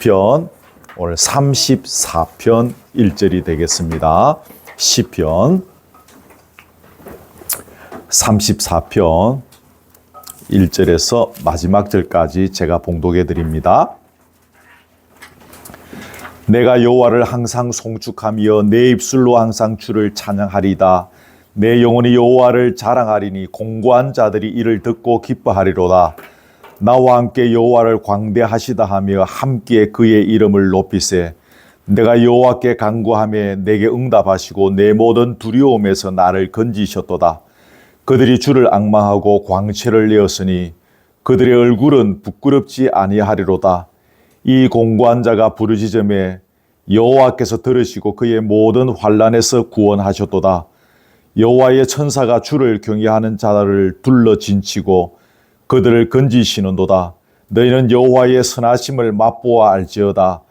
시편 오늘 34편 1절이 되겠습니다. 시편 34편 1절에서 마지막 절까지 제가 봉독해 드립니다. 내가 여호와를 항상 송축하며 내 입술로 항상 주를 찬양하리다. 내 영혼이 여호와를 자랑하리니 공고한 자들이 이를 듣고 기뻐하리로다. 나와 함께 여호와를 광대하시다 하며 함께 그의 이름을 높이세. 내가 여호와께 간구하며 내게 응답하시고 내 모든 두려움에서 나를 건지셨도다. 그들이 주를 앙망하고 광채를 내었으니 그들의 얼굴은 부끄럽지 아니하리로다. 이 공고한 자가 부르짖음에 여호와께서 들으시고 그의 모든 환난에서 구원하셨도다. 여호와의 천사가 주를 경외하는 자를 둘러 진치고 그들을 건지시는도다. 너희는 여호와의 선하심을 맛보아 알지어다.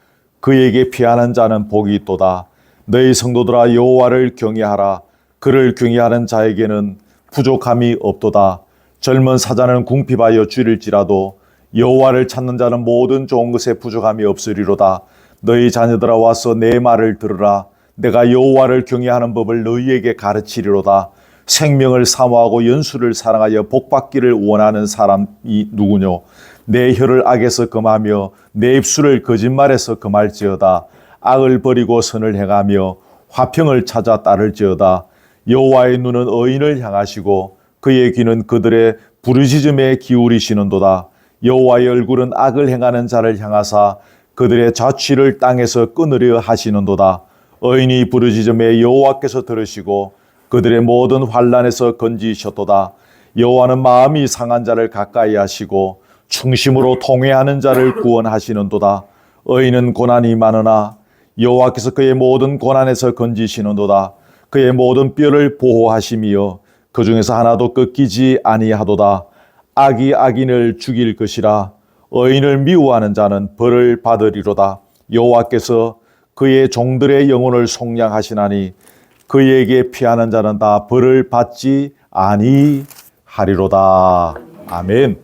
그에게 피하는 자는 복이 있도다. 너희 성도들아 여호와를 경외하라. 그를 경외하는 자에게는 부족함이 없도다. 젊은 사자는 궁핍하여 줄일지라도 여호와를 찾는 자는 모든 좋은 것에 부족함이 없으리로다. 너희 자녀들아 와서 내 말을 들으라. 내가 여호와를 경외하는 법을 너희에게 가르치리로다. 생명을 사모하고 연수를 사랑하여 복받기를 원하는 사람이 누구뇨? 내 혀를 악에서 금하며 내 입술을 거짓말에서 금할지어다. 악을 버리고 선을 행하며 화평을 찾아 따를지어다. 여호와의 눈은 의인을 향하시고 그의 귀는 그들의 부르짖음에 기울이시는도다. 여호와의 얼굴은 악을 행하는 자를 향하사 그들의 자취를 땅에서 끊으려 하시는도다. 의인이 부르짖음에 여호와께서 들으시고 그들의 모든 환난에서 건지셨도다. 여호와는 마음이 상한 자를 가까이 하시고 충심으로 통회하는 자를 구원하시는도다. 의인은 고난이 많으나 여호와께서 그의 모든 고난에서 건지시는도다. 그의 모든 뼈를 보호하시며 그 중에서 하나도 꺾이지 아니하도다. 악이 악인을 죽일 것이라. 의인을 미워하는 자는 벌을 받으리로다. 여호와께서 그의 종들의 영혼을 속량하시나니 그에게 피하는 자는 다 벌을 받지 아니하리로다. 아멘.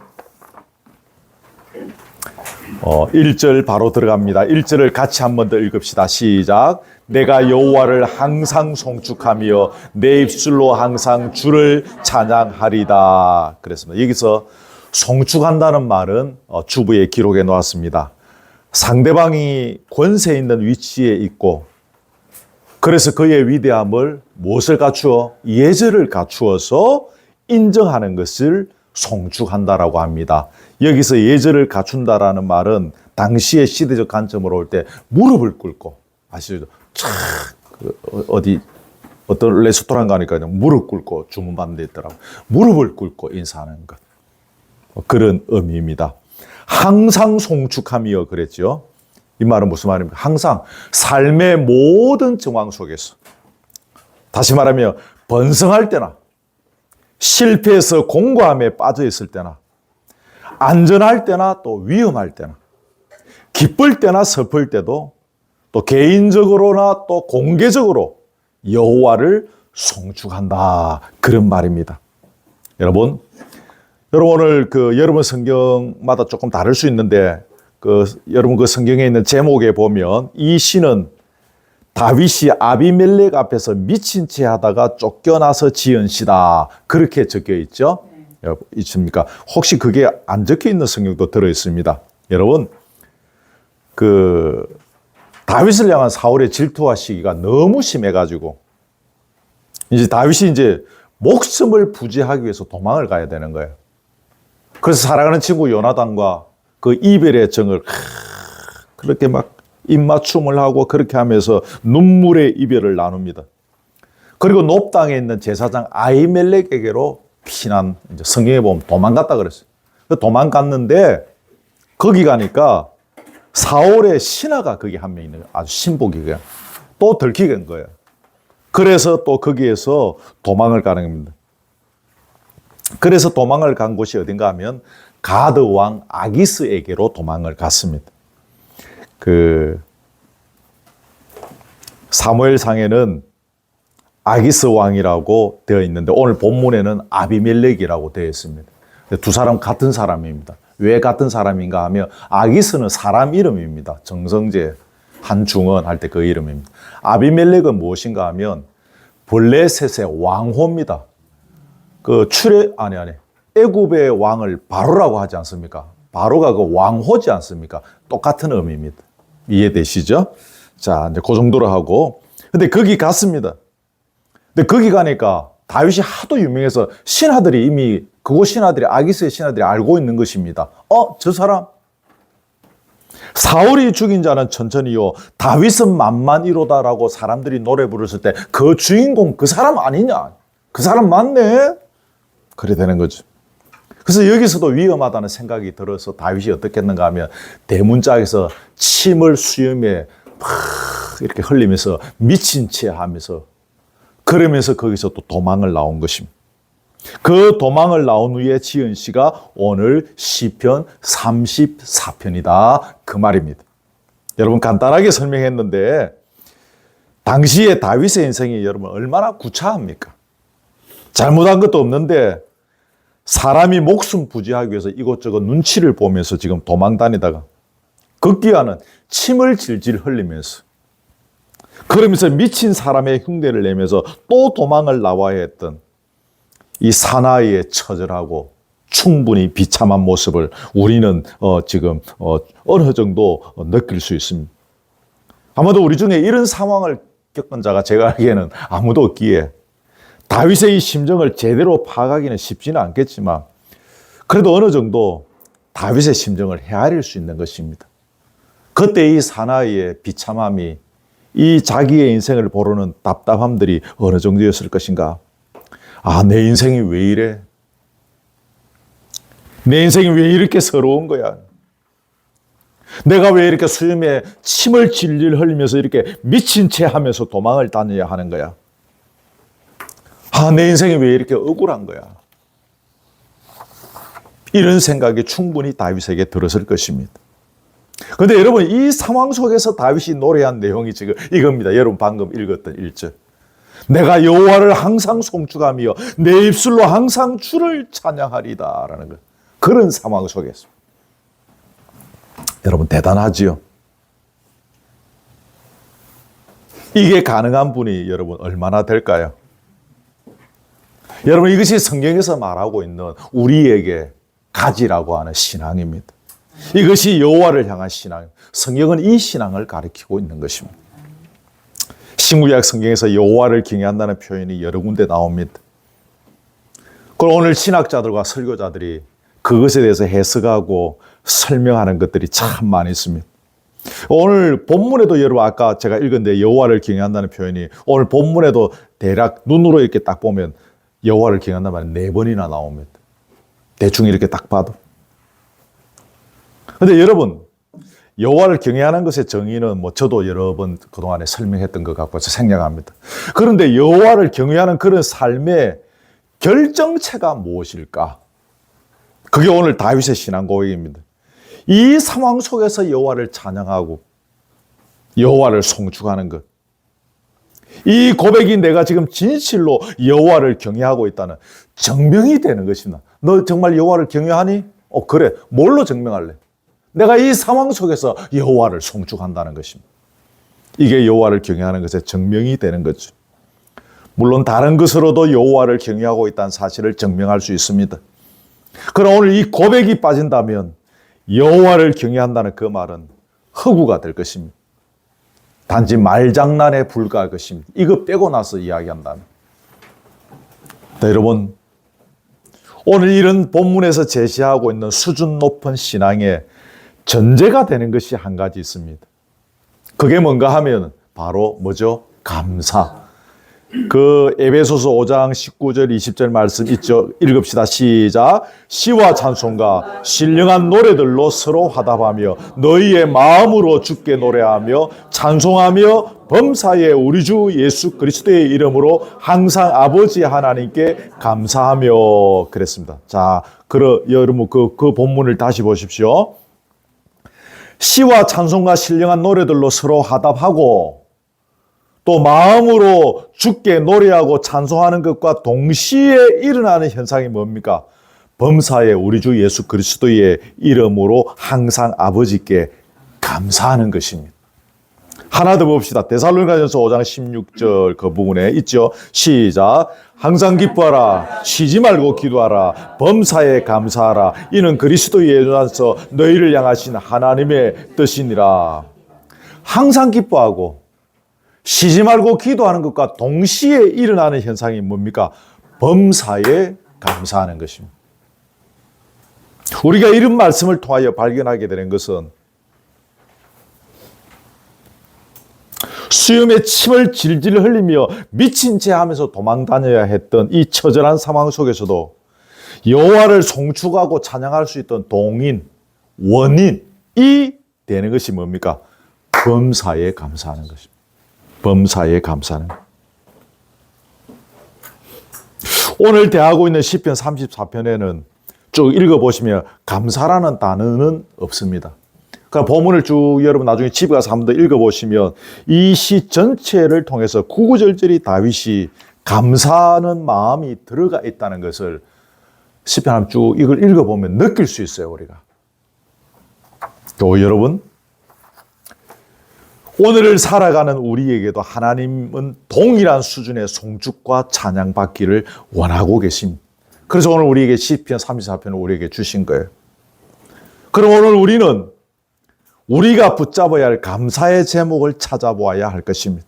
1절 바로 들어갑니다. 1절을 같이 한 번 더 읽읍시다. 시작. 내가 여호와를 항상 송축하며 내 입술로 항상 주를 찬양하리다. 그랬습니다. 여기서 송축한다는 말은 주부의 기록에 놓았습니다. 상대방이 권세 있는 위치에 있고 그래서 그의 위대함을 무엇을 갖추어? 예절을 갖추어서 인정하는 것을 송축한다라고 합니다. 여기서 예절을 갖춘다라는 말은 당시의 시대적 관점으로 올 때 무릎을 꿇고 아시죠? 어떤 레스토랑 가니까 무릎 꿇고 주문받는 데 있더라고. 무릎을 꿇고 인사하는 것. 그런 의미입니다. 항상 송축하며 그랬죠. 이 말은 무슨 말입니까? 항상 삶의 모든 정황 속에서, 다시 말하면 번성할 때나 실패해서 공고함에 빠져 있을 때나 안전할 때나 또 위험할 때나 기쁠 때나 슬플 때도 또 개인적으로나 또 공개적으로 여호와를 송축한다. 그런 말입니다. 여러분 오늘 여러분 성경마다 조금 다를 수 있는데 여러분 그 성경에 있는 제목에 보면 이 시는 다윗이 아비멜렉 앞에서 미친 채 하다가 쫓겨나서 지은 시다. 그렇게 적혀 있죠? 있습니까? 혹시 그게 안 적혀 있는 성경도 들어 있습니다. 여러분, 다윗을 향한 사울의 질투와 시기가 너무 심해가지고 이제 다윗이 목숨을 부지하기 위해서 도망을 가야 되는 거예요. 그래서 사랑하는 친구 요나단과 그 이별의 정을 그렇게 막 입맞춤을 하고 그렇게 하면서 눈물의 이별을 나눕니다. 그리고 높 땅에 있는 제사장 아히멜렉에게로 피난, 성경에 보면 도망갔다 그랬어요. 도망갔는데 거기 가니까 사울의 신하가 거기 한 명 있는 거예요. 아주 신복이고요. 또 들키게 된 거예요. 그래서 또 거기에서 도망을 가는 겁니다. 그래서 도망을 간 곳이 어딘가 하면 가드 왕 아기스에게로 도망을 갔습니다. 사무엘상에는 아기스 왕이라고 되어 있는데 오늘 본문에는 아비멜렉이라고 되어 있습니다. 두 사람 같은 사람입니다. 왜 같은 사람인가 하면 아기스는 사람 이름입니다. 정성제, 한중원 할 때 그 이름입니다. 아비멜렉은 무엇인가 하면 블레셋의 왕호입니다. 애굽의 왕을 바로라고 하지 않습니까? 바로가 그 왕호지 않습니까? 똑같은 의미입니다. 이해되시죠? 자, 이제 그 정도로 하고. 근데 거기 갔습니다. 근데 거기 가니까 다윗이 하도 유명해서 신하들이 이미 그곳 신하들이 아기스의 신하들이 알고 있는 것입니다. 저 사람 사울이 죽인 자는 천천히요 다윗은 만만이로다라고 사람들이 노래 부르실 때 그 주인공 그 사람 아니냐? 그 사람 맞네? 그래 되는 거죠. 그래서 여기서도 위험하다는 생각이 들어서 다윗이 어떻게 했는가 하면 대문짝에서 침을 수염에 막 이렇게 흘리면서 미친 채 하면서 그러면서 거기서 또 도망을 나온 것입니다. 그 도망을 나온 후에 지은 시가 오늘 시편 34편이다. 그 말입니다. 여러분 간단하게 설명했는데 당시에 다윗의 인생이 여러분 얼마나 구차합니까? 잘못한 것도 없는데 사람이 목숨 부지하기 위해서 이곳저곳 눈치를 보면서 지금 도망 다니다가 극기와는 침을 질질 흘리면서 그러면서 미친 사람의 흉내를 내면서 또 도망을 나와야 했던 이 사나이의 처절하고 충분히 비참한 모습을 우리는 지금 어느 정도 느낄 수 있습니다. 아마도 우리 중에 이런 상황을 겪은 자가 제가 알기에는 아무도 없기에 다윗의 이 심정을 제대로 파악하기는 쉽지는 않겠지만 그래도 어느 정도 다윗의 심정을 헤아릴 수 있는 것입니다. 그때 이 사나이의 비참함이 이 자기의 인생을 보르는 답답함들이 어느 정도였을 것인가? 내 인생이 왜 이래? 내 인생이 왜 이렇게 서러운 거야? 내가 왜 이렇게 수염에 침을 질질 흘리면서 이렇게 미친 채 하면서 도망을 다녀야 하는 거야? 내 인생이 왜 이렇게 억울한 거야? 이런 생각이 충분히 다윗에게 들었을 것입니다. 그런데 여러분 이 상황 속에서 다윗이 노래한 내용이 지금 이겁니다. 여러분 방금 읽었던 1절. 내가 여호와를 항상 송축하며 내 입술로 항상 주를 찬양하리다 라는 것. 그런 상황 속에서 여러분 대단하지요. 이게 가능한 분이 여러분 얼마나 될까요? 여러분 이것이 성경에서 말하고 있는 우리에게 가지라고 하는 신앙입니다. 이것이 여호와를 향한 신앙. 성경은 이 신앙을 가리키고 있는 것입니다. 신구약 성경에서 여호와를 경외한다는 표현이 여러 군데 나옵니다. 그럼 오늘 신학자들과 설교자들이 그것에 대해서 해석하고 설명하는 것들이 참 많이 있습니다. 오늘 본문에도 여러분 아까 제가 읽었는데 여호와를 경외한다는 표현이 오늘 본문에도 대략 눈으로 이렇게 딱 보면 여호와를 경외한다는 말이 4번이나 나옵니다. 대충 이렇게 딱 봐도. 그런데 여러분 여호와를 경외하는 것의 정의는 저도 여러 번 그동안에 설명했던 것 같고 생략합니다. 그런데 여호와를 경외하는 그런 삶의 결정체가 무엇일까? 그게 오늘 다윗의 신앙 고백입니다. 이 상황 속에서 여호와를 찬양하고 여호와를 송축하는 것. 이 고백이 내가 지금 진실로 여호와를 경외하고 있다는 증명이 되는 것입니다. 너 정말 여호와를 경외하니? 그래. 뭘로 증명할래? 내가 이 상황 속에서 여호와를 송축한다는 것입니다. 이게 여호와를 경외하는 것의 증명이 되는 거죠. 물론 다른 것으로도 여호와를 경외하고 있다는 사실을 증명할 수 있습니다. 그럼 오늘 이 고백이 빠진다면 여호와를 경외한다는 그 말은 허구가 될 것입니다. 단지 말장난에 불과할 것입니다. 이거 빼고 나서 이야기한다면. 여러분 오늘 이런 본문에서 제시하고 있는 수준 높은 신앙의 전제가 되는 것이 한 가지 있습니다. 그게 뭔가 하면 바로 뭐죠? 감사. 그 에베소서 5장 19절 20절 말씀 있죠? 읽읍시다. 시작. 시와 찬송과 신령한 노래들로 서로 화답하며 너희의 마음으로 주께 노래하며 찬송하며 범사에 우리 주 예수 그리스도의 이름으로 항상 아버지 하나님께 감사하며 그랬습니다. 자, 여러분 그 본문을 다시 보십시오. 시와 찬송과 신령한 노래들로 서로 화답하고 또 마음으로 주께 노래하고 찬송하는 것과 동시에 일어나는 현상이 뭡니까? 범사에 우리 주 예수 그리스도의 이름으로 항상 아버지께 감사하는 것입니다. 하나 더 봅시다. 데살로니가전서 5장 16절 그 부분에 있죠. 시작. 항상 기뻐하라. 쉬지 말고 기도하라. 범사에 감사하라. 이는 그리스도 예수 안에서 너희를 향하신 하나님의 뜻이니라. 항상 기뻐하고 쉬지 말고 기도하는 것과 동시에 일어나는 현상이 뭡니까? 범사에 감사하는 것입니다. 우리가 이런 말씀을 통하여 발견하게 되는 것은 수염에 침을 질질 흘리며 미친 채 하면서 도망 다녀야 했던 이 처절한 상황 속에서도 여호와를 송축하고 찬양할 수 있던 동인, 원인이 되는 것이 뭡니까? 범사에 감사하는 것입니다. 범사에 감사하는 것. 오늘 대하고 있는 시편 34편에는 쭉 읽어보시면 감사라는 단어는 없습니다. 그러니까 본문을 쭉 여러분 나중에 집에 가서 한 번 더 읽어보시면 이 시 전체를 통해서 구구절절히 다윗이 감사하는 마음이 들어가 있다는 것을 시편 한번 쭉 이걸 읽어보면 느낄 수 있어요, 우리가. 또 여러분, 오늘을 살아가는 우리에게도 하나님은 동일한 수준의 송축과 찬양받기를 원하고 계십니다. 그래서 오늘 우리에게 시편 34편을 우리에게 주신 거예요. 그럼 오늘 우리는 우리가 붙잡아야 할 감사의 제목을 찾아보아야 할 것입니다.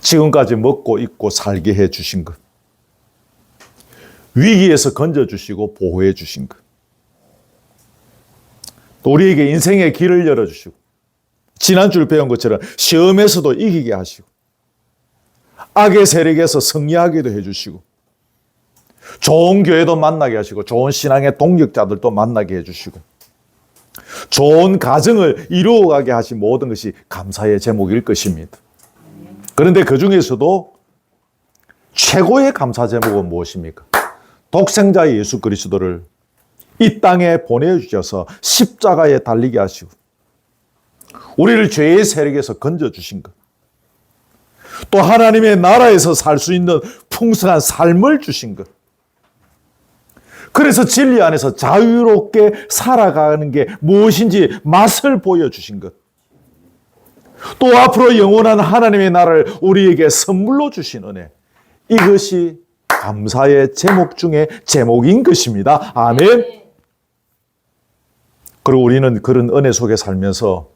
지금까지 먹고 입고 살게 해 주신 것, 위기에서 건져주시고 보호해 주신 것, 또 우리에게 인생의 길을 열어주시고 지난주에 배운 것처럼 시험에서도 이기게 하시고 악의 세력에서 승리하기도 해주시고 좋은 교회도 만나게 하시고 좋은 신앙의 동력자들도 만나게 해주시고 좋은 가정을 이루어가게 하신 모든 것이 감사의 제목일 것입니다. 그런데 그 중에서도 최고의 감사 제목은 무엇입니까? 독생자 예수 그리스도를 이 땅에 보내주셔서 십자가에 달리게 하시고 우리를 죄의 세력에서 건져주신 것, 또 하나님의 나라에서 살 수 있는 풍성한 삶을 주신 것, 그래서 진리 안에서 자유롭게 살아가는 게 무엇인지 맛을 보여주신 것, 또 앞으로 영원한 하나님의 나라를 우리에게 선물로 주신 은혜, 이것이 감사의 제목 중에 제목인 것입니다. 아멘. 그리고 우리는 그런 은혜 속에 살면서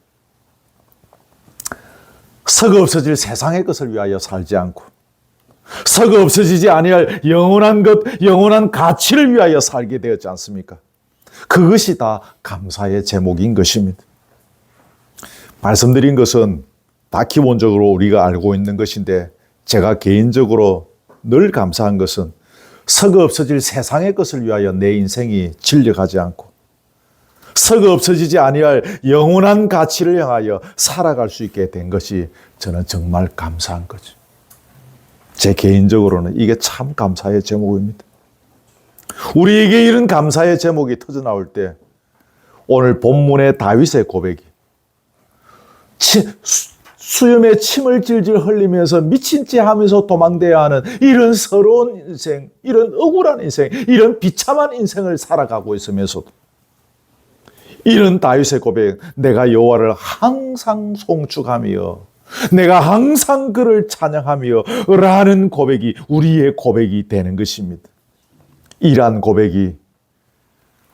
썩어 없어질 세상의 것을 위하여 살지 않고 썩어 없어지지 아니할 영원한 것, 영원한 가치를 위하여 살게 되었지 않습니까? 그것이 다 감사의 제목인 것입니다. 말씀드린 것은 다 기본적으로 우리가 알고 있는 것인데 제가 개인적으로 늘 감사한 것은 썩어 없어질 세상의 것을 위하여 내 인생이 진력하지 않고 썩어 없어지지 아니할 영원한 가치를 향하여 살아갈 수 있게 된 것이 저는 정말 감사한 거죠. 제 개인적으로는 이게 참 감사의 제목입니다. 우리에게 이런 감사의 제목이 터져나올 때 오늘 본문의 다윗의 고백이 수염에 침을 질질 흘리면서 미친 채 하면서 도망대야 하는 이런 서러운 인생, 이런 억울한 인생, 이런 비참한 인생을 살아가고 있으면서도 이런 다윗의 고백, 내가 여호와를 항상 송축하며 내가 항상 그를 찬양하며 라는 고백이 우리의 고백이 되는 것입니다. 이러한 고백이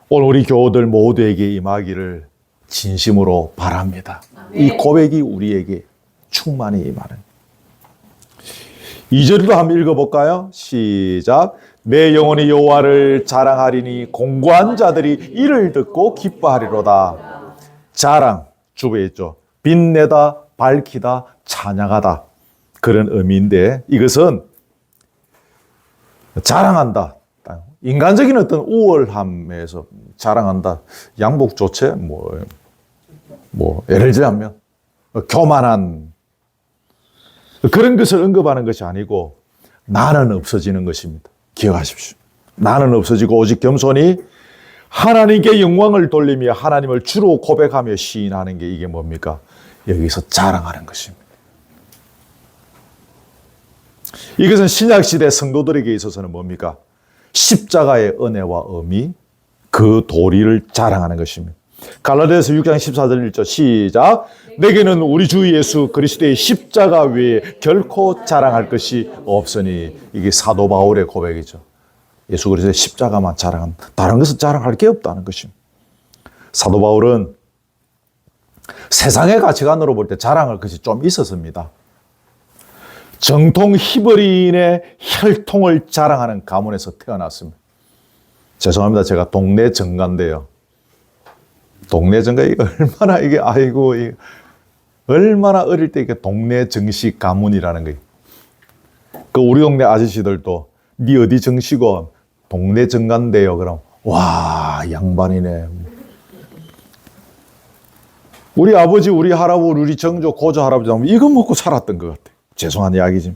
오늘 우리 교우들 모두에게 임하기를 진심으로 바랍니다. 이 고백이 우리에게 충만히 임하는. 2절도 한번 읽어볼까요? 시작. 내 영혼이 여호와를 자랑하리니 공고한 자들이 이를 듣고 기뻐하리로다. 자랑, 주부에 있죠. 빛내다, 밝히다, 찬양하다. 그런 의미인데 이것은 자랑한다. 인간적인 어떤 우월함에서 자랑한다. 양복 조체, 예를 들자면 교만한 그런 것을 언급하는 것이 아니고 나는 없어지는 것입니다. 기억하십시오. 나는 없어지고 오직 겸손히 하나님께 영광을 돌리며 하나님을 주로 고백하며 시인하는 게 이게 뭡니까? 여기서 자랑하는 것입니다. 이것은 신약시대 성도들에게 있어서는 뭡니까? 십자가의 은혜와 의미, 그 도리를 자랑하는 것입니다. 갈라디아서 6장 14절 1절 시작. 내게는 우리 주 예수 그리스도의 십자가 외에 결코 자랑할 것이 없으니. 이게 사도 바울의 고백이죠. 예수 그리스도의 십자가만 자랑한, 다른 것은 자랑할 게 없다는 것입니다. 사도 바울은 세상의 가치관으로 볼 때 자랑할 것이 좀 있었습니다. 정통 히브리인의 혈통을 자랑하는 가문에서 태어났습니다. 죄송합니다. 제가 동네 정가인데요. 동네 정가, 이거 얼마나, 이게, 아이고, 이게 얼마나 어릴 때 이게 동네 정식 가문이라는 거예요. 그 우리 동네 아저씨들도, 니 어디 정식은 동네 정가인데요. 그럼, 와, 양반이네. 우리 아버지, 우리 할아버지, 우리 정조, 고조 할아버지 하면 이거 먹고 살았던 것 같아요. 죄송한 이야기지.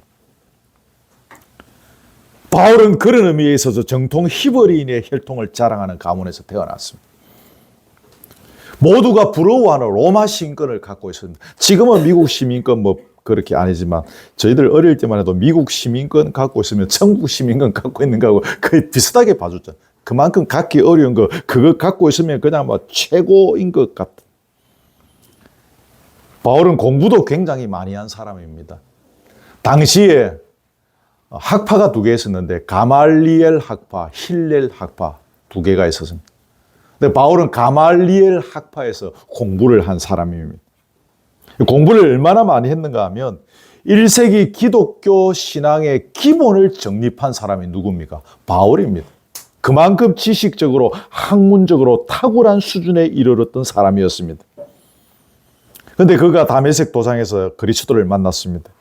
바울은 그런 의미에 있어서 정통 히브리인의 혈통을 자랑하는 가문에서 태어났습니다. 모두가 부러워하는 로마 시민권을 갖고 있습니다. 지금은 미국 시민권 뭐 그렇게 아니지만 저희들 어릴 때만 해도 미국 시민권 갖고 있으면 천국 시민권 갖고 있는 거하고 거의 비슷하게 봐줬죠. 그만큼 갖기 어려운 거, 그거 갖고 있으면 그냥 뭐 최고인 것 같아. 바울은 공부도 굉장히 많이 한 사람입니다. 당시에 학파가 두 개 있었는데 가말리엘 학파, 힐렐 학파 두 개가 있었습니다. 근데 바울은 가말리엘 학파에서 공부를 한 사람입니다. 공부를 얼마나 많이 했는가 하면 1세기 기독교 신앙의 기본을 정립한 사람이 누굽니까? 바울입니다. 그만큼 지식적으로, 학문적으로 탁월한 수준에 이르렀던 사람이었습니다. 그런데 그가 다메섹 도상에서 그리스도를 만났습니다.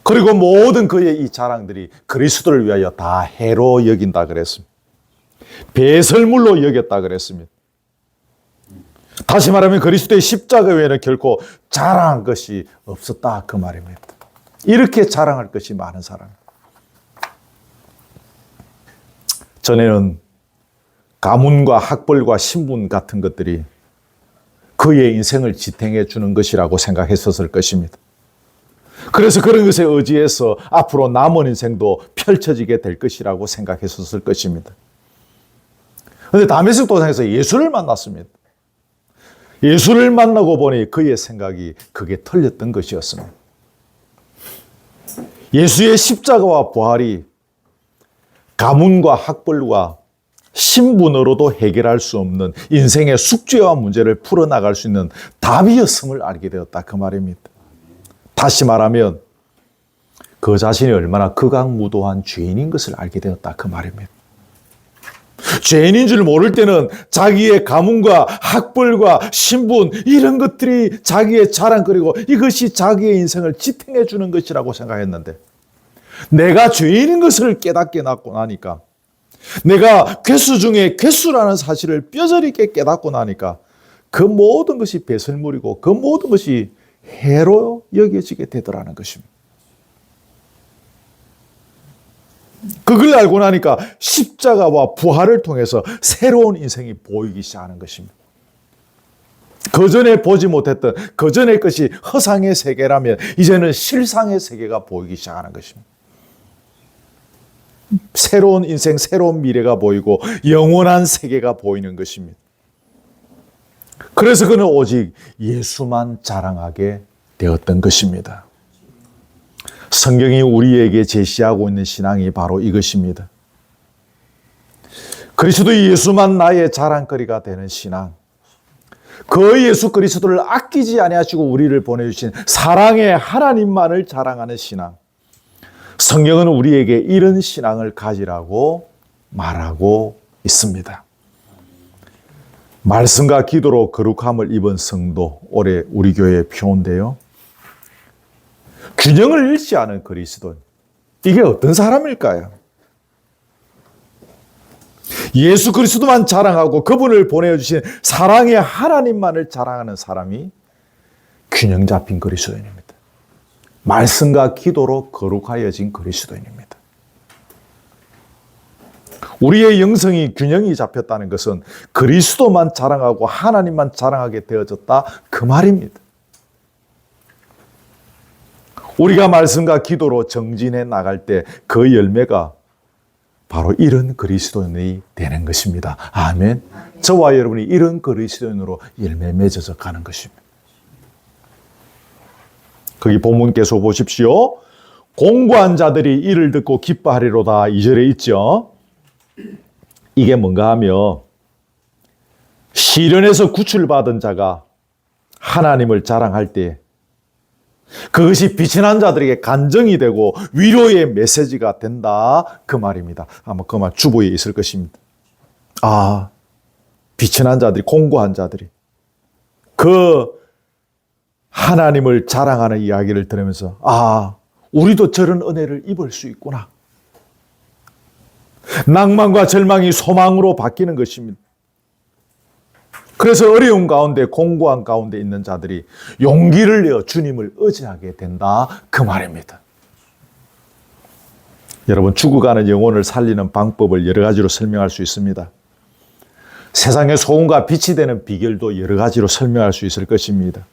그리고 모든 그의 이 자랑들이 그리스도를 위하여 다 해로 여긴다 그랬습니다. 배설물로 여겼다 그랬습니다. 다시 말하면 그리스도의 십자가 외에는 결코 자랑할 것이 없었다 그 말입니다. 이렇게 자랑할 것이 많은 사람. 전에는 가문과 학벌과 신분 같은 것들이 그의 인생을 지탱해 주는 것이라고 생각했었을 것입니다. 그래서 그런 것에 의지해서 앞으로 남은 인생도 펼쳐지게 될 것이라고 생각했었을 것입니다. 그런데 다메섹 도상에서 예수를 만났습니다. 예수를 만나고 보니 그의 생각이 그게 틀렸던 것이었습니다. 예수의 십자가와 부활이 가문과 학벌과 신분으로도 해결할 수 없는 인생의 숙제와 문제를 풀어나갈 수 있는 답이었음을 알게 되었다 그 말입니다. 다시 말하면 그 자신이 얼마나 극악무도한 죄인인 것을 알게 되었다 그 말입니다. 죄인인 줄 모를 때는 자기의 가문과 학벌과 신분 이런 것들이 자기의 자랑거리고 이것이 자기의 인생을 지탱해 주는 것이라고 생각했는데 내가 죄인인 것을 깨닫게 나니까 내가 괴수 중에 괴수라는 사실을 뼈저리 있게 깨닫고 나니까 그 모든 것이 배설물이고 그 모든 것이 해로 여겨지게 되더라는 것입니다. 그걸 알고 나니까 십자가와 부활을 통해서 새로운 인생이 보이기 시작하는 것입니다. 그전에 보지 못했던 그전의 것이 허상의 세계라면 이제는 실상의 세계가 보이기 시작하는 것입니다. 새로운 인생, 새로운 미래가 보이고 영원한 세계가 보이는 것입니다. 그래서 그는 오직 예수만 자랑하게 되었던 것입니다. 성경이 우리에게 제시하고 있는 신앙이 바로 이것입니다. 그리스도 예수만 나의 자랑거리가 되는 신앙. 그 예수 그리스도를 아끼지 아니하시고 우리를 보내주신 사랑의 하나님만을 자랑하는 신앙. 성경은 우리에게 이런 신앙을 가지라고 말하고 있습니다. 말씀과 기도로 거룩함을 입은 성도, 올해 우리 교회의 표인데요. 균형을 잃지 않은 그리스도. 이게 어떤 사람일까요? 예수 그리스도만 자랑하고 그분을 보내주신 사랑의 하나님만을 자랑하는 사람이 균형 잡힌 그리스도인입니다. 말씀과 기도로 거룩하여진 그리스도인입니다. 우리의 영성이 균형이 잡혔다는 것은 그리스도만 자랑하고 하나님만 자랑하게 되어졌다 그 말입니다. 우리가 말씀과 기도로 정진해 나갈 때 그 열매가 바로 이런 그리스도인이 되는 것입니다. 아멘. 저와 여러분이 이런 그리스도인으로 열매 맺어서 가는 것입니다. 거기 본문께서 보십시오. 공고한 자들이 이를 듣고 기뻐하리로다 2절에 있죠. 이게 뭔가 하며 시련에서 구출받은 자가 하나님을 자랑할 때 그것이 비천한 자들에게 간정이 되고 위로의 메시지가 된다 그 말입니다. 아마 그 말 주보에 있을 것입니다. 아, 비천한 자들이, 공고한 자들이 그 하나님을 자랑하는 이야기를 들으면서 아, 우리도 저런 은혜를 입을 수 있구나. 낭만과 절망이 소망으로 바뀌는 것입니다. 그래서 어려운 가운데, 공고한 가운데 있는 자들이 용기를 내어 주님을 의지하게 된다 그 말입니다. 여러분, 죽어가는 영혼을 살리는 방법을 여러 가지로 설명할 수 있습니다. 세상의 소금과 빛이 되는 비결도 여러 가지로 설명할 수 있을 것입니다.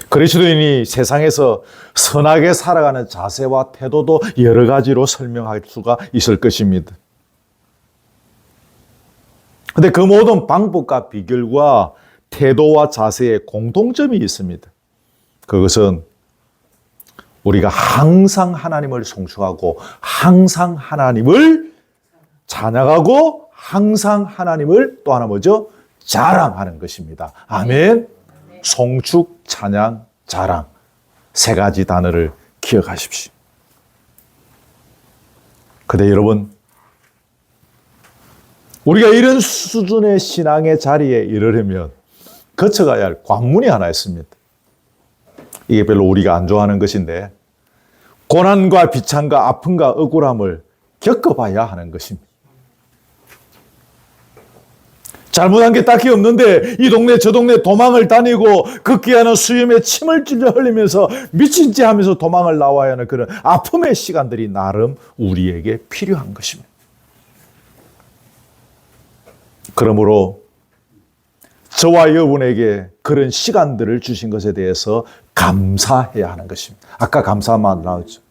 그리스도인이 세상에서 선하게 살아가는 자세와 태도도 여러 가지로 설명할 수가 있을 것입니다. 그런데 그 모든 방법과 비결과 태도와 자세에 공통점이 있습니다. 그것은 우리가 항상 하나님을 송축하고 항상 하나님을 찬양하고 항상 하나님을 또 하나 뭐죠? 자랑하는 것입니다. 아멘. 송축, 찬양, 자랑 세 가지 단어를 기억하십시오. 그런데 여러분, 우리가 이런 수준의 신앙의 자리에 이르려면 거쳐가야 할 관문이 하나 있습니다. 이게 별로 우리가 안 좋아하는 것인데 고난과 비참과 아픔과 억울함을 겪어봐야 하는 것입니다. 잘못한 게 딱히 없는데 이 동네 저 동네 도망을 다니고 극기하는 수염에 침을 찔려 흘리면서 미친 짓 하면서 도망을 나와야 하는 그런 아픔의 시간들이 나름 우리에게 필요한 것입니다. 그러므로 저와 여러분에게 그런 시간들을 주신 것에 대해서 감사해야 하는 것입니다. 아까 감사만 나왔죠.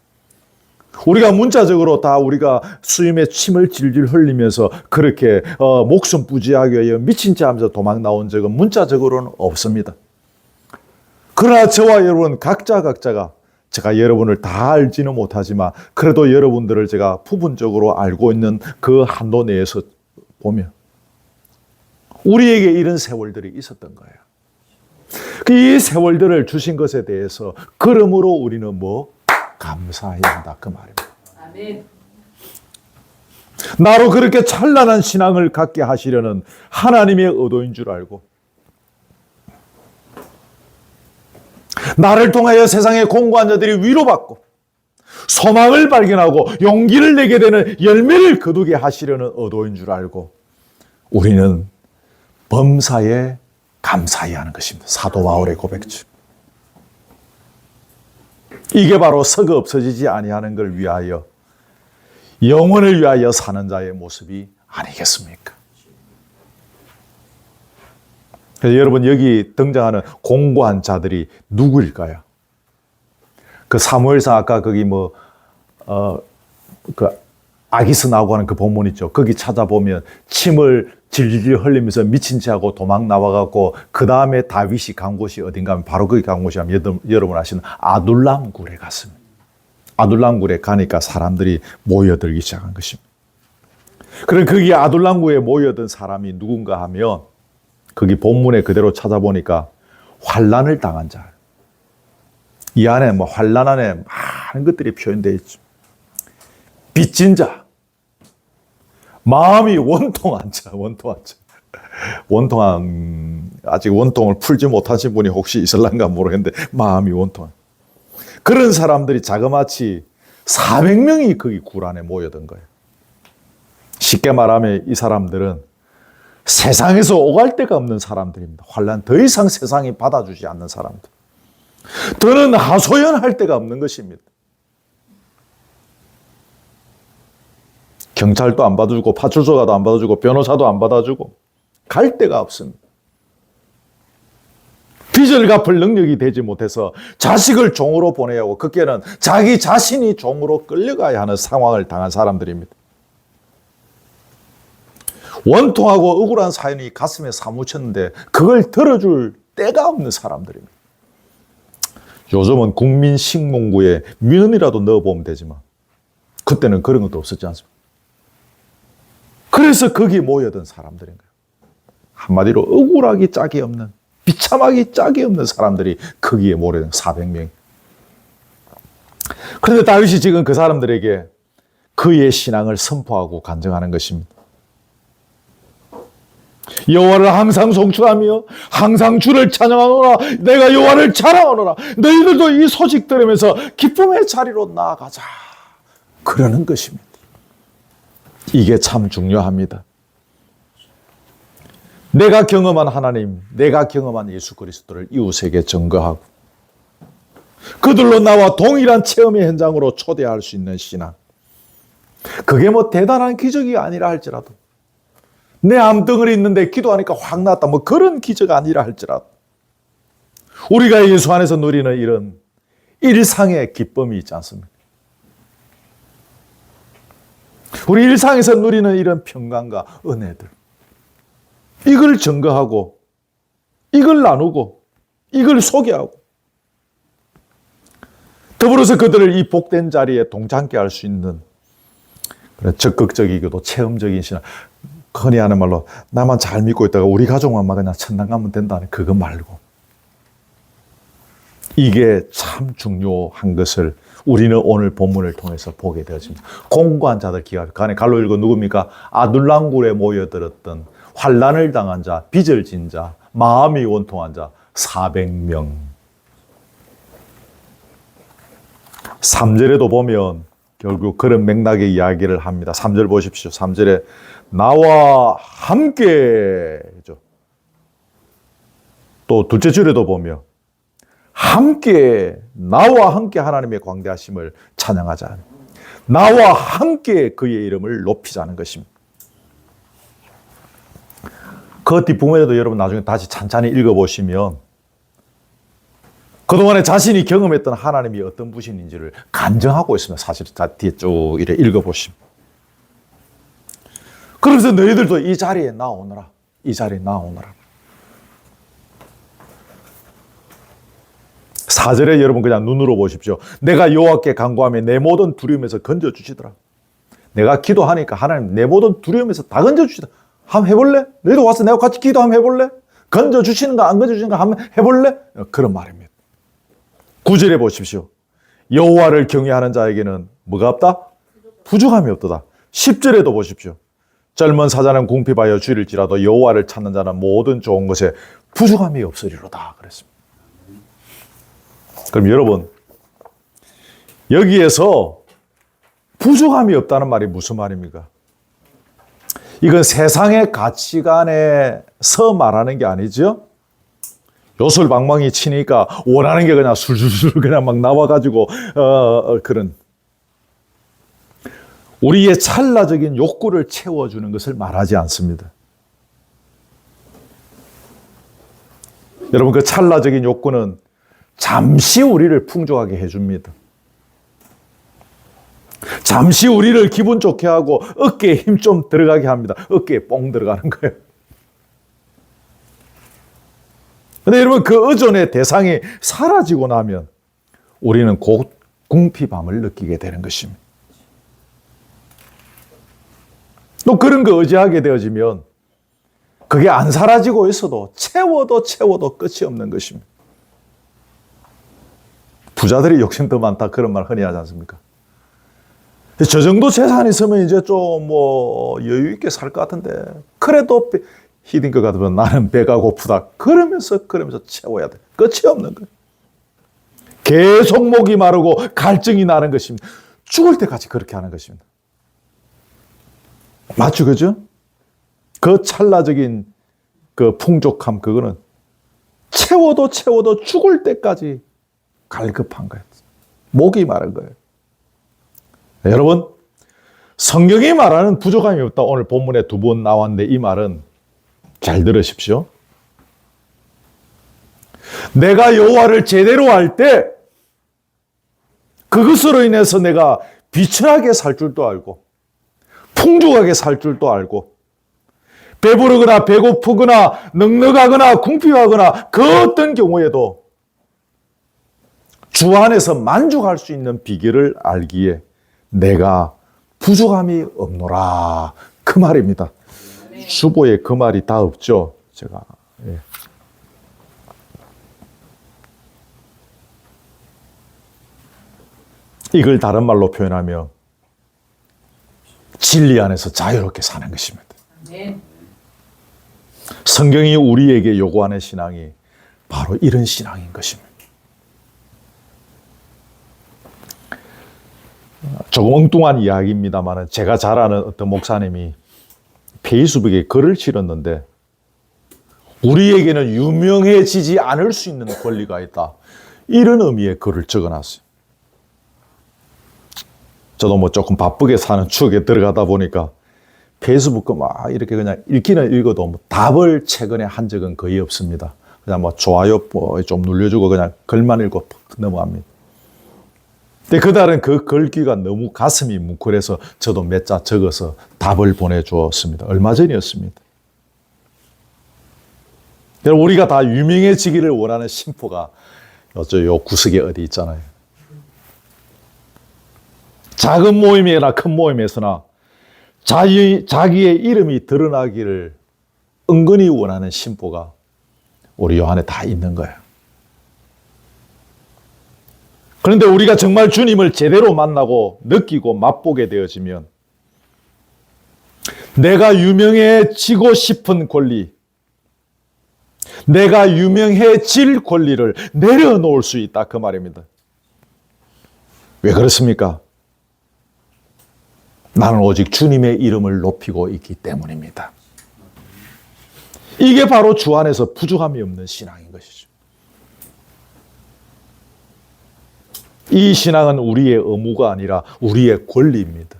우리가 문자적으로 다 우리가 수염에 침을 질질 흘리면서 그렇게 목숨 부지하기 위하여 미친 짓 하면서 도망 나온 적은 문자적으로는 없습니다. 그러나 저와 여러분 각자가 제가 여러분을 다 알지는 못하지만 그래도 여러분들을 제가 부분적으로 알고 있는 그 한도 내에서 보면 우리에게 이런 세월들이 있었던 거예요. 이 세월들을 주신 것에 대해서 그러므로 우리는 감사해야 한다 그 말입니다. 아멘. 나로 그렇게 찬란한 신앙을 갖게 하시려는 하나님의 의도인 줄 알고 나를 통하여 세상의 공고한 자들이 위로받고 소망을 발견하고 용기를 내게 되는 열매를 거두게 하시려는 의도인 줄 알고 우리는 범사에 감사해야 하는 것입니다. 사도 바울의 고백처럼. 이게 바로 썩어 없어지지 아니하는 걸 위하여 영원을 위하여 사는 자의 모습이 아니겠습니까? 그래서 여러분 여기 등장하는 공고한 자들이 누구일까요? 그 사무엘상 아까 거기 그 아기스 나오고 하는 그 본문 있죠. 거기 찾아보면 침을 질질 흘리면서 미친 체 하고 도망 나와갖고 그 다음에 다윗이 간 곳이 어딘가 하면 바로 거기 간 곳이 하면 여러분 아시는 아둘람 굴에 갔습니다. 아둘람 굴에 가니까 사람들이 모여들기 시작한 것입니다. 그럼 거기 아둘람 굴에 모여든 사람이 누군가 하면 거기 본문에 그대로 찾아보니까 환난을 당한 자. 이 안에 환난 안에 많은 것들이 표현되어 있죠. 빚진 자. 마음이 원통한 자, 아직 원통을 풀지 못하신 분이 혹시 있을란가 모르겠는데, 마음이 원통한. 그런 사람들이 자그마치 400명이 거기 굴 안에 모여든 거예요. 쉽게 말하면 이 사람들은 세상에서 오갈 데가 없는 사람들입니다. 환난, 더 이상 세상이 받아주지 않는 사람들. 더는 하소연할 데가 없는 것입니다. 경찰도 안 받아주고 파출소가도 안 받아주고 변호사도 안 받아주고 갈 데가 없습니다. 빚을 갚을 능력이 되지 못해서 자식을 종으로 보내야 하고 그게는 자기 자신이 종으로 끌려가야 하는 상황을 당한 사람들입니다. 원통하고 억울한 사연이 가슴에 사무쳤는데 그걸 들어줄 때가 없는 사람들입니다. 요즘은 국민식문구에 민원이라도 넣어보면 되지만 그때는 그런 것도 없었지 않습니까? 그래서 거기에 모여든 사람들인 거예요. 한마디로 억울하기 짝이 없는, 비참하기 짝이 없는 사람들이 거기에 모여든 400명. 그런데 다윗이 지금 그 사람들에게 그의 신앙을 선포하고 간증하는 것입니다. 여호와를 항상 송축하며 항상 주를 찬양하노라. 내가 여호와를 자랑하노라. 너희들도 이 소식 들으면서 기쁨의 자리로 나아가자. 그러는 것입니다. 이게 참 중요합니다. 내가 경험한 하나님, 내가 경험한 예수 그리스도를 이웃에게 증거하고 그들로 나와 동일한 체험의 현장으로 초대할 수 있는 신앙. 그게 뭐 대단한 기적이 아니라 할지라도 내 암덩어리 있는데 기도하니까 확 났다. 뭐 그런 기적 아니라 할지라도 우리가 예수 안에서 누리는 이런 일상의 기쁨이 있지 않습니까? 우리 일상에서 누리는 이런 평강과 은혜들. 이걸 증거하고 이걸 나누고 이걸 소개하고 더불어서 그들을 이 복된 자리에 동참케 할 수 있는 적극적이고도 체험적인 신앙. 흔히 하는 말로 나만 잘 믿고 있다가 우리 가족만 막 그냥 천당 가면 된다는 그거 말고 이게 참 중요한 것을 우리는 오늘 본문을 통해서 보게 되었습니다. 공고한 자들 기가 간에 갈로 읽어 누굽니까? 아둘람굴에 모여들었던 환난을 당한 자, 빚을 진 자, 마음이 원통한 자 400명. 3절에도 보면 결국 그런 맥락의 이야기를 합니다. 3절 보십시오. 3절에 나와 함께 또 둘째 줄에도 보면 함께 나와 함께 하나님의 광대하심을 찬양하자. 나와 함께 그의 이름을 높이자는 것입니다. 그 뒷부분에도 여러분 나중에 다시 찬찬히 읽어보시면 그동안에 자신이 경험했던 하나님이 어떤 분이신지를 간증하고 있습니다. 사실 뒤에 쭉 이렇게 읽어보시면. 그러면서 너희들도 이 자리에 나오너라. 이 자리에 나오너라. 4절에 여러분 그냥 눈으로 보십시오. 내가 여호와께 간구하며 내 모든 두려움에서 건져주시더라. 내가 기도하니까 하나님 내 모든 두려움에서 다 건져주시더라. 한번 해볼래? 너희도 와서 내가 같이 기도 한번 해볼래? 건져주시는가 안 건져주시는가 한번 해볼래? 그런 말입니다. 9절에 보십시오. 여호와를 경외하는 자에게는 뭐가 없다? 부족함이 없도다. 10절에도 보십시오. 젊은 사자는 궁핍하여 줄일지라도 여호와를 찾는 자는 모든 좋은 것에 부족함이 없으리로다 그랬습니다. 그럼 여러분 여기에서 부족함이 없다는 말이 무슨 말입니까? 이건 세상의 가치관에서 말하는 게 아니죠. 요술방망이 치니까 원하는 게 그냥 술술술 그냥 막 나와가지고 그런 우리의 찰나적인 욕구를 채워주는 것을 말하지 않습니다. 여러분 그 찰나적인 욕구는 잠시 우리를 풍족하게 해줍니다. 잠시 우리를 기분 좋게 하고 어깨에 힘 좀 들어가게 합니다. 어깨에 뽕 들어가는 거예요. 근데 여러분 그 의존의 대상이 사라지고 나면 우리는 곧 궁핍함을 느끼게 되는 것입니다. 또 그런 거 의지하게 되어지면 그게 안 사라지고 있어도 채워도 끝이 없는 것입니다. 부자들이 욕심 더 많다 그런 말 흔히 하지 않습니까? 저 정도 재산이 있으면 이제 좀 뭐 여유 있게 살 것 같은데 그래도 히딩 것 같으면 나는 배가 고프다 그러면서 채워야 돼. 끝이 없는 거예요. 계속 목이 마르고 갈증이 나는 것입니다. 죽을 때까지 그렇게 하는 것입니다. 맞죠, 그죠? 그 찰나적인 그 풍족함 그거는 채워도 죽을 때까지 갈급한 거예요. 목이 마른 거예요. 네, 여러분 성경이 말하는 부족함이 없다. 오늘 본문에 2번 나왔는데 이 말은 잘 들으십시오. 내가 여호와를 제대로 할 때 그것으로 인해서 내가 비천하게 살 줄도 알고 풍족하게 살 줄도 알고 배부르거나 배고프거나 넉넉하거나 궁핍하거나 그 어떤 경우에도 주 안에서 만족할 수 있는 비결을 알기에 내가 부족함이 없노라. 그 말입니다. 주보에 그 말이 다 없죠. 제가. 예. 이걸 다른 말로 표현하면 진리 안에서 자유롭게 사는 것입니다. 성경이 우리에게 요구하는 신앙이 바로 이런 신앙인 것입니다. 조금 엉뚱한 이야기입니다만 제가 잘 아는 어떤 목사님이 페이스북에 글을 실었는데 우리에게는 유명해지지 않을 수 있는 권리가 있다. 이런 의미의 글을 적어놨어요. 저도 뭐 조금 바쁘게 사는 추억에 들어가다 보니까 페이스북 막 이렇게 그냥 읽기는 읽어도 뭐 답을 최근에 한 적은 거의 없습니다. 그냥 뭐 좋아요 좀 눌러주고 그냥 글만 읽고 넘어갑니다. 근데 그달은 그 글귀가 너무 가슴이 뭉클해서 저도 몇 자 적어서 답을 보내주었습니다. 얼마 전이었습니다. 우리가 다 유명해지기를 원하는 심포가 요 구석에 어디 있잖아요. 작은 모임이나 큰 모임에서나 자기의 이름이 드러나기를 은근히 원하는 심보가 우리 요 안에 다 있는 거예요. 그런데 우리가 정말 주님을 제대로 만나고 느끼고 맛보게 되어지면 내가 유명해지고 싶은 권리, 내가 유명해질 권리를 내려놓을 수 있다. 그 말입니다. 왜 그렇습니까? 나는 오직 주님의 이름을 높이고 있기 때문입니다. 이게 바로 주 안에서 부족함이 없는 신앙인 것이죠. 이 신앙은 우리의 의무가 아니라 우리의 권리입니다.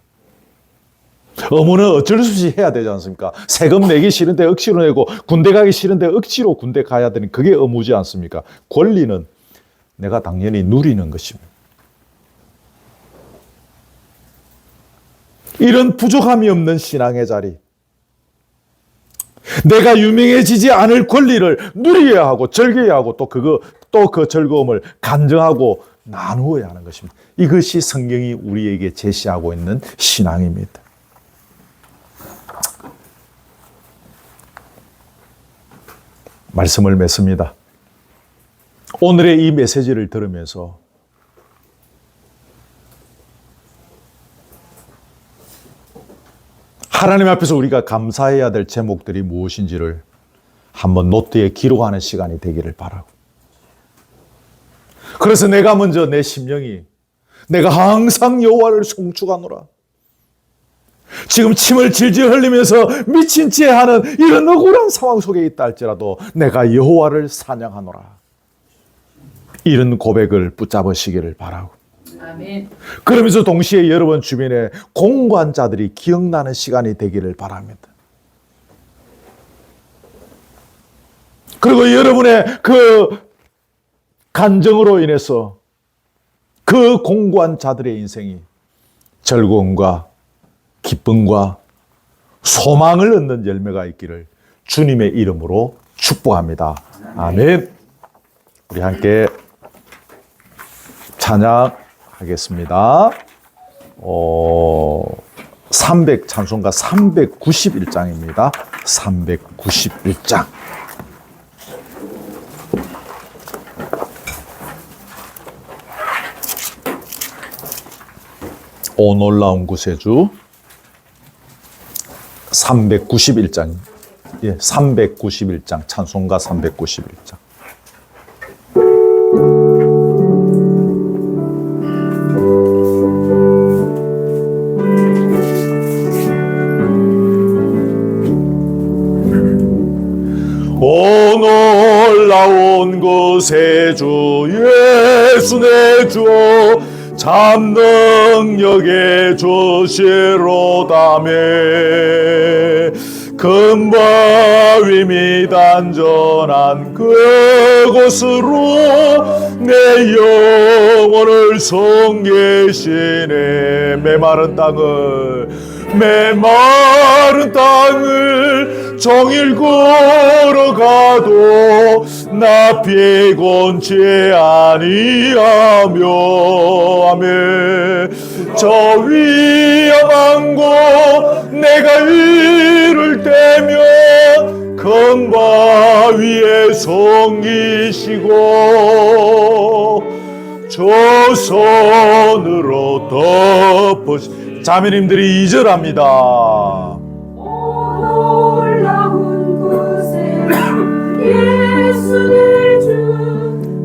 의무는 어쩔 수 없이 해야 되지 않습니까? 세금 내기 싫은데 억지로 내고 군대 가기 싫은데 억지로 군대 가야 되는 그게 의무지 않습니까? 권리는 내가 당연히 누리는 것입니다. 이런 부족함이 없는 신앙의 자리, 내가 유명해지지 않을 권리를 누려야 하고 즐겨야 하고 또 그 즐거움을 간증하고 나누어야 하는 것입니다. 이것이 성경이 우리에게 제시하고 있는 신앙입니다. 말씀을 맺습니다. 오늘의 이 메시지를 들으면서 하나님 앞에서 우리가 감사해야 될 제목들이 무엇인지를 한번 노트에 기록하는 시간이 되기를 바라고, 그래서 내가 먼저 내 심령이 내가 항상 여호와를 송축하노라, 지금 침을 질질 흘리면서 미친 채 하는 이런 억울한 상황 속에 있다 할지라도 내가 여호와를 찬양하노라, 이런 고백을 붙잡으시기를 바라고, 아멘. 그러면서 동시에 여러분 주변에 공관자들이 기억나는 시간이 되기를 바랍니다. 그리고 여러분의 그 간증으로 인해서 그 공관자들의 인생이 즐거움과 기쁨과 소망을 얻는 열매가 있기를 주님의 이름으로 축복합니다. 아멘. 우리 함께 찬양하겠습니다. 찬송가 391장입니다. 391장. 오 놀라운 구세주 391장. 예, 391장. 찬송가 391장. 오 놀라운 구세주 예수 내 주 참 능력의 주시로다매 금바위 및 안전한 그곳으로 내 영혼을 섬기시네. 메마른 땅을 종일 걸어가도 나 피곤치 아니하며. 아멘. 저 위험한 곳 내가 이를 때면 금바위에 섬기시고 조선으로 덮으시. 자매님들이 2절합니다. 놀라운 곳에 예수를 주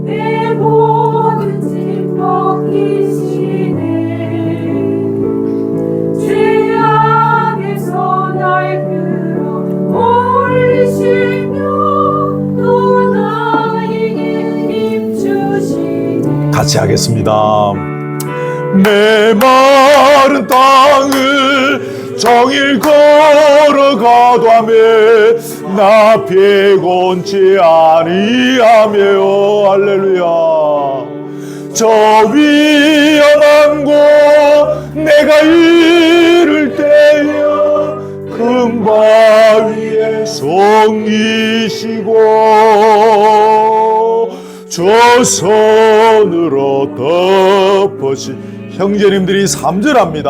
내 모든 짐 벗기시네. 죄악에서 날 끌어 올리시며 또 나에게 힘 주시네. 같이 하겠습니다. 메마른 땅을 종일 걸어가도 하며 나 피곤치 아니하며. 할렐루야. 저 위험한 곳 내가 이를 때여 금바위에 섬기시고 조선으로 덮으시. 형제님들이 3절합니다.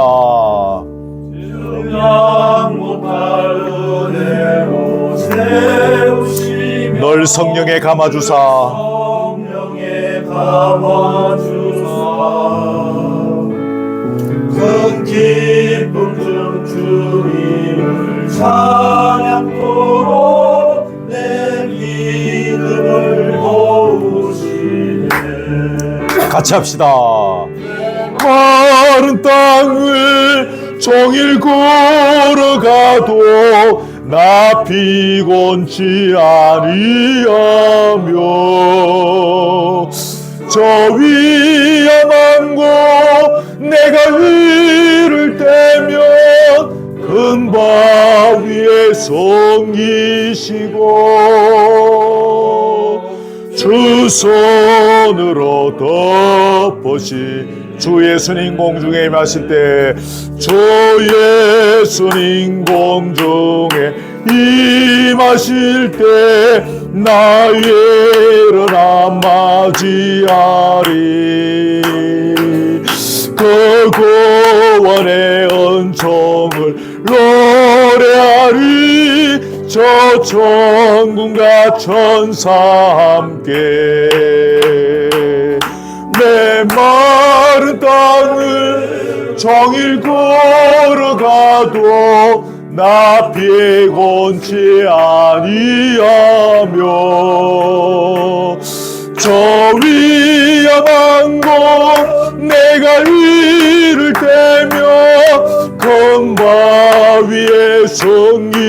널 성령에 감아주사 큰 기쁨 중 주님을 찬양토록 내 믿음을 도우시네. 같이 합시다. 마른 땅을 종일 걸어가도 나 피곤치 아니하며 저 위험한 곳 내가 이를 때면 금바위에 섬기시고 주 손으로 덮으시. 주 예수님 공중에 임하실 때 주 예수님 공중에 임하실 때 나의 일어나 맞이하리. 그 구원의 은총을 노래하리. 저 천군과 천사 함께 메마른 땅을 종일 걸어가도 나 피곤치 아니하며 저 위험한 곳 내가 이를 때며 금바위에 섬기시고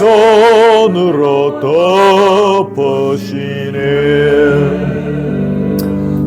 조선으로 덮으시네.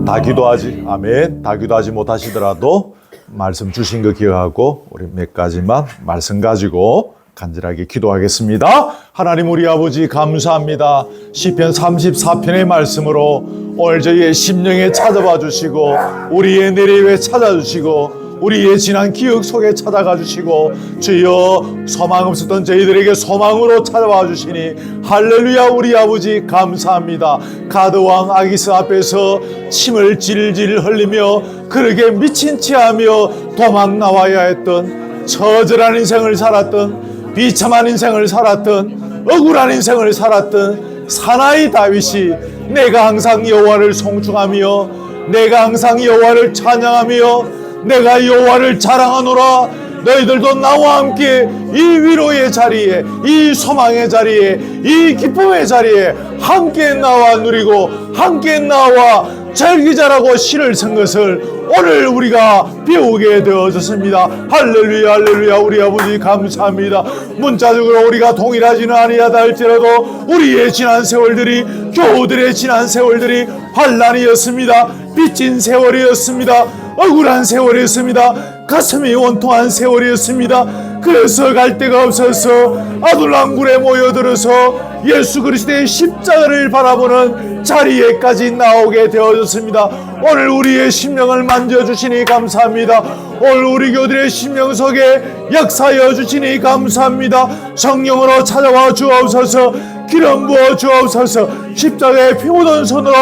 다 기도하지. 아멘. 다 기도하지 못하시더라도 말씀 주신 거 기억하고 우리 몇 가지만 말씀 가지고 간절하게 기도하겠습니다. 하나님 우리 아버지 감사합니다. 시편 34편의 말씀으로 오늘 저희의 심령에 찾아와 주시고 우리의 내리에 찾아주시고 우리의 지난 기억 속에 찾아가 주시고 주여 소망 없었던 저희들에게 소망으로 찾아와 주시니 할렐루야. 우리 아버지 감사합니다. 가드왕 아기스 앞에서 침을 질질 흘리며 그렇게 미친 체하며 도망 나와야 했던 처절한 인생을 살았던 비참한 인생을 살았던 억울한 인생을 살았던 사나이 다윗이 내가 항상 여호와를 송축하며 내가 항상 여호와를 찬양하며 내가 여호와를 자랑하노라. 너희들도 나와 함께 이 위로의 자리에 이 소망의 자리에 이 기쁨의 자리에 함께 나와 누리고 함께 나와 절기자라고 시를 쓴 것을 오늘 우리가 배우게 되어졌습니다. 할렐루야 할렐루야. 우리 아버지 감사합니다. 문자적으로 우리가 동일하지는 아니하다 할지라도 우리의 지난 세월들이 교우들의 지난 세월들이 환난이었습니다. 빚진 세월이었습니다. 억울한 세월이었습니다. 가슴이 원통한 세월이었습니다. 그래서 갈 데가 없어서 아둘람굴에 모여들어서 예수 그리스도의 십자가를 바라보는 자리에까지 나오게 되어졌습니다. 오늘 우리의 심령을 만져주시니 감사합니다. 오늘 우리 교들의 심령 속에 역사하여 주시니 감사합니다. 성령으로 찾아와 주옵소서. 기름 부어 주옵소서. 십자가에 피 묻은 손으로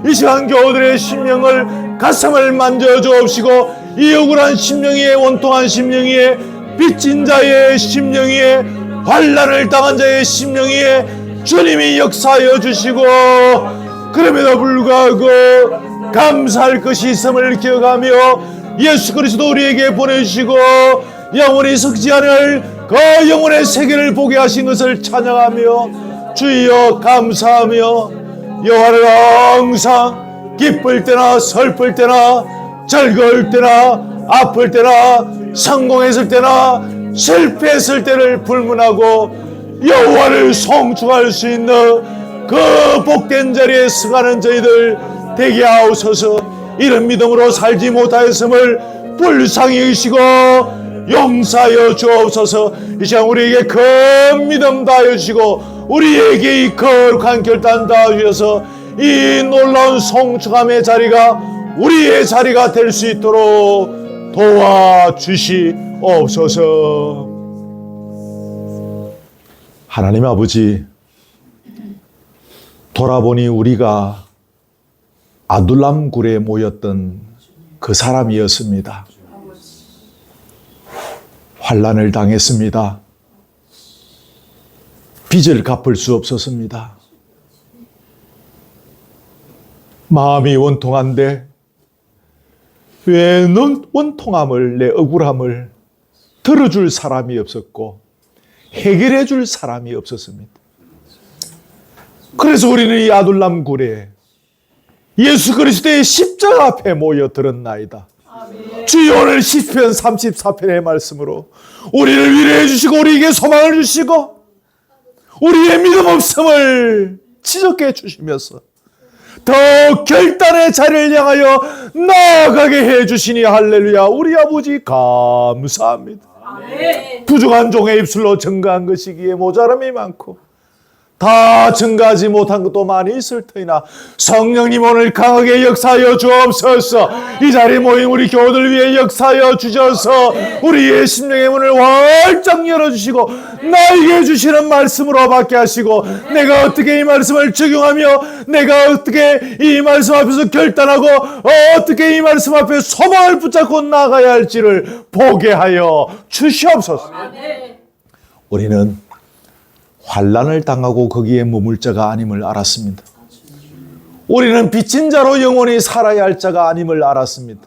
이 시간 교들의 심령을 가슴을 만져 주옵시고, 이 억울한 심령 위에, 원통한 심령 위에, 빚진 자의 심령 위에, 환난을 당한 자의 심령 위에 주님이 역사하여 주시고, 그럼에도 불구하고 감사할 것이 있음을 기억하며 예수 그리스도 우리에게 보내주시고 영원히 썩지 않을 그 영혼의 세계를 보게 하신 것을 찬양하며 주여 감사하며, 여호와를 항상 기쁠 때나 슬플 때나 즐거울 때나 아플 때나 성공했을 때나 실패했을 때를 불문하고 여호와를 송축할 수 있는 그 복된 자리에 서가는 저희들 되게 하옵소서. 이런 믿음으로 살지 못하였음을 불쌍히 여기시고 용서하여 주옵소서. 이 시간 우리에게 큰 믿음 다하여 주시고 우리에게 이 거룩한 결단 다하여 주셔서 이 놀라운 송축함의 자리가 우리의 자리가 될 수 있도록 도와주시옵소서. 하나님 아버지, 돌아보니 우리가 아둘람 굴에 모였던 그 사람이었습니다. 환난을 당했습니다. 빚을 갚을 수 없었습니다. 마음이 원통한데 왜 원통함을, 내 억울함을 들어줄 사람이 없었고 해결해 줄 사람이 없었습니다. 그래서 우리는 이 아둘람 굴에 예수 그리스도의 십자가 앞에 모여들었나이다. 주여, 오늘 시편 34편의 말씀으로 우리를 위로해 주시고 우리에게 소망을 주시고 우리의 믿음 없음을 지적해 주시면서 더 결단의 자리를 향하여 나아가게 해 주시니 할렐루야. 우리 아버지 감사합니다. 부족한 종의 입술로 증거한 것이기에 모자람이 많고 다 증가하지 못한 것도 많이 있을 터이나 성령님 오늘 강하게 역사하여 주옵소서. 이 자리에 모인 우리 교우들 위해 역사하여 주셔서 우리의 심령의 문을 활짝 열어주시고 나에게 주시는 말씀으로 받게 하시고 내가 어떻게 이 말씀을 적용하며 내가 어떻게 이 말씀 앞에서 결단하고 어떻게 이 말씀 앞에 소망을 붙잡고 나가야 할지를 보게 하여 주시옵소서. 우리는 환난을 당하고 거기에 머물 자가 아님을 알았습니다. 우리는 빚진 자로 영원히 살아야 할 자가 아님을 알았습니다.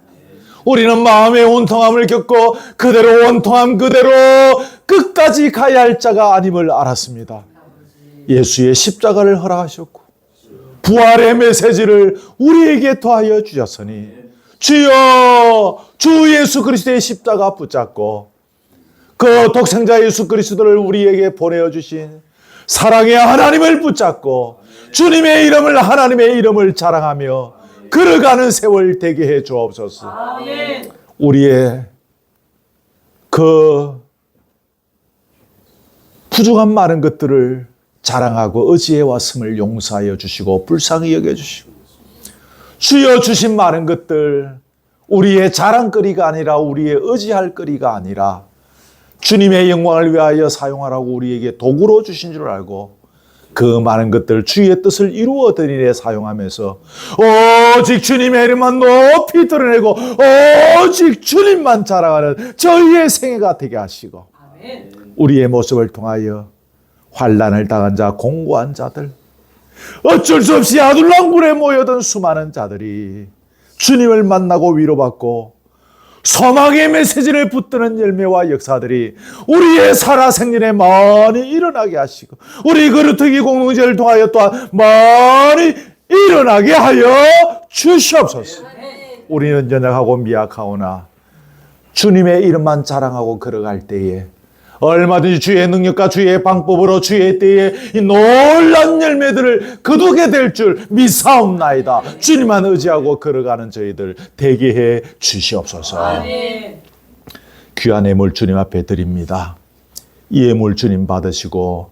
우리는 마음의 원통함을 겪고 그대로 원통함 그대로 끝까지 가야 할 자가 아님을 알았습니다. 예수의 십자가를 허락하셨고 부활의 메시지를 우리에게 더하여 주셨으니 주여, 주 예수 그리스도의 십자가 붙잡고 그 독생자 예수 그리스도를 우리에게 보내어 주신 사랑의 하나님을 붙잡고 주님의 이름을, 하나님의 이름을 자랑하며 걸어가는 세월 되게 해 주옵소서. 우리의 그 부족한 많은 것들을 자랑하고 의지해 왔음을 용서하여 주시고 불쌍히 여겨 주시고 주여, 주신 많은 것들 우리의 자랑거리가 아니라 우리의 의지할 거리가 아니라 주님의 영광을 위하여 사용하라고 우리에게 도구로 주신 줄 알고 그 많은 것들 주의 뜻을 이루어드리는 데 사용하면서 오직 주님의 이름만 높이 드러내고 오직 주님만 자랑하는 저희의 생애가 되게 하시고 우리의 모습을 통하여 환난을 당한 자, 공고한 자들, 어쩔 수 없이 아둘람굴에 모여든 수많은 자들이 주님을 만나고 위로받고 소망의 메시지를 붙드는 열매와 역사들이 우리의 살아생전에 많이 일어나게 하시고 우리 그루터기 공동체를 통하여 또한 많이 일어나게 하여 주시옵소서. 우리는 연약하고 미약하오나 주님의 이름만 자랑하고 걸어갈 때에 얼마든지 주의 능력과 주의 방법으로 주의 때에 이 놀란 열매들을 거두게 될 줄 믿사옵나이다. 주님만 의지하고 걸어가는 저희들 되게 해 주시옵소서. 귀한 예물 주님 앞에 드립니다. 이 예물 주님 받으시고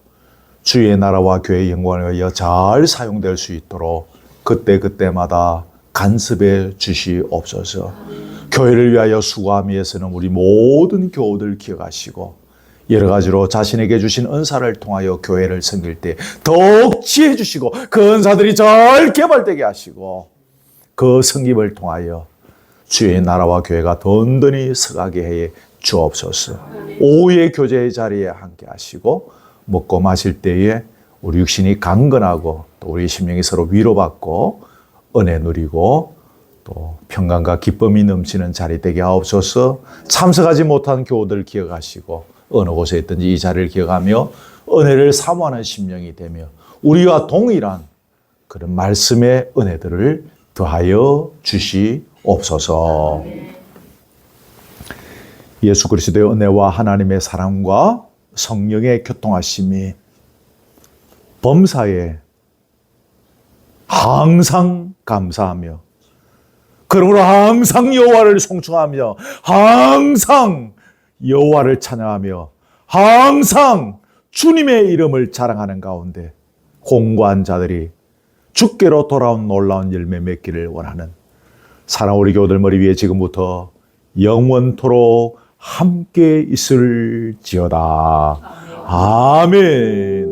주의 나라와 교회의 영광을 위하여 잘 사용될 수 있도록 그때그때마다 간섭해 주시옵소서. 교회를 위하여 수고함 위해서는 우리 모든 교우들 기억하시고 여러 가지로 자신에게 주신 은사를 통하여 교회를 섬길 때 더욱 지혜 주시고 그 은사들이 잘 개발되게 하시고 그 섬김을 통하여 주의 나라와 교회가 든든히 서가게 해 주옵소서. 오후의 교제의 자리에 함께 하시고 먹고 마실 때에 우리 육신이 강건하고 또 우리 심령이 서로 위로받고 은혜 누리고 또 평강과 기쁨이 넘치는 자리 되게 하옵소서. 참석하지 못한 교우들 기억하시고 어느 곳에 있든지 이 자리를 기억하며 은혜를 사모하는 심령이 되며 우리와 동일한 그런 말씀의 은혜들을 더하여 주시옵소서. 예수 그리스도의 은혜와 하나님의 사랑과 성령의 교통하심이 범사에 항상 감사하며 그러므로 항상 여호와를 송축하며 항상 여호와를 찬양하며 항상 주님의 이름을 자랑하는 가운데 공고한 자들이 주께로 돌아온 놀라운 열매 맺기를 원하는 사랑 우리 교우들 머리 위에 지금부터 영원토록 함께 있을지어다. 아멘.